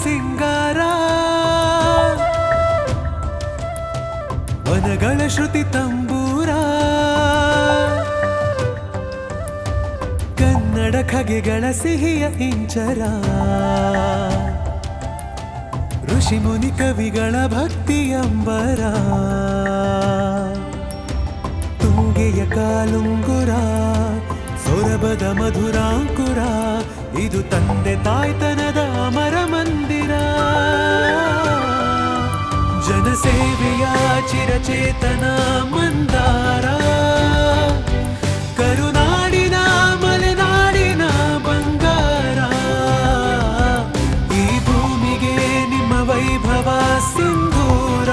ಸಿಂಗಾರ ವನಗಳ ಶ್ರುತಿ ತಂಬೂರ ಕನ್ನಡ ಖಗೆಗಳ ಸಿಹಿಯ ಇಂಚರ ಋಷಿ ಮುನಿ ಕವಿಗಳ ಭಕ್ತಿಯಂಬರ ತುಂಗೆಯ ಕಾಲುಂಗುರ ಸೊರಬದ ಮಧುರಾಂಕುರ ಇದು ತಂದೆ ತಾಯ್ತನದ ಅಮರ ಮಂದಿರ ಜನಸೇವೆಯ ಚಿರಚೇತನ ಮಂದಾರ ಕರುನಾಡಿನ ಮಲೆನಾಡಿನ ಬಂಗಾರ ಈ ಭೂಮಿಗೆ ನಿಮ್ಮ ವೈಭವ ಸಿಂಧೂರ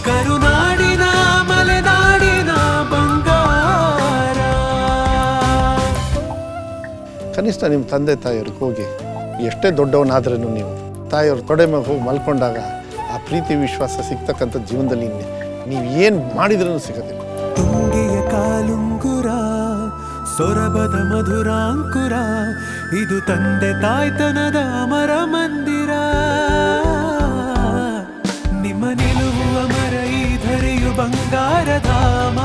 ಕರುನಾಡಿನ ಮಲೆನಾಡಿನ ಬಂಗಾರ. ಕನಿಷ್ಠ ನಿಮ್ಮ ತಂದೆ ತಾಯಿಯವ್ರಿಗೆ ಹೋಗಿ ಎಷ್ಟೇ ದೊಡ್ಡವನಾದ್ರೂ ನೀವು ತಾಯಿಯವ್ರ ತೊಡೆ ಮೇಲೆ ಹೋಗಿ ಮಲ್ಕೊಂಡಾಗ ಆ ಪ್ರೀತಿ ವಿಶ್ವಾಸ ಸಿಗ್ತಕ್ಕಂಥ ಜೀವನದಲ್ಲಿ ನೀವು ಏನು ಮಾಡಿದ್ರೂ ಸಿಗೋದಿಲ್ಲ. ತುಂಗೆಯ ಕಾಲುಂಗುರ ಸೊರಬದ ಮಧುರಾಂಕುರ ಇದು ತಂದೆ ತಾಯ್ತನದ ಅಮರ ಮಂದಿರ ನಿಮ್ಮ ನಿಲುವು ಅಮರ ಈ ಧರೆಯು ಬಂಗಾರ ಧಾಮ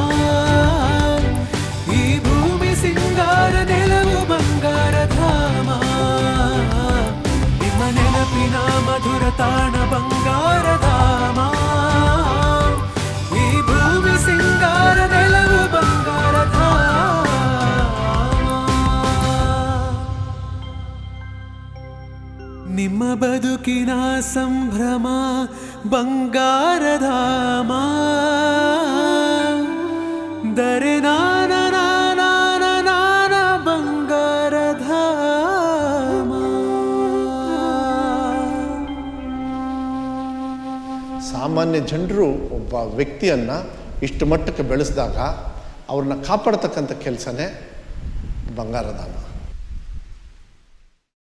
ಈ ಭೂಮಿ ಸಿಂಗಾರ ನೆಲವು ಬಂಗಾರ ಧಾಮ ನಿಮ್ಮ ನೆನಪಿನ ಮಧುರ ತಾಣ ಬಂಗಾರ ಧಾಮ ಈ ಭೂಮಿ ಸಿಂಗಾರ ನೆಲವು ಬಂಗಾರ ಧಾಮ ನಿಮ್ಮ ಬದುಕಿನ ಸಂಭ್ರಮ ಬಂಗಾರ ಧಾಮ ದರೆ ನಾನ ನಾನ ನಾನ ಬಂಗಾರ ಧಾಮ. ಸಾಮಾನ್ಯ ಜನರು ಒಬ್ಬ ವ್ಯಕ್ತಿಯನ್ನು ಇಷ್ಟು ಮಟ್ಟಕ್ಕೆ ಬೆಳೆಸಿದಾಗ ಅವ್ರನ್ನ ಕಾಪಾಡ್ತಕ್ಕಂಥ ಕೆಲಸನೇ ಬಂಗಾರಧಾಮ.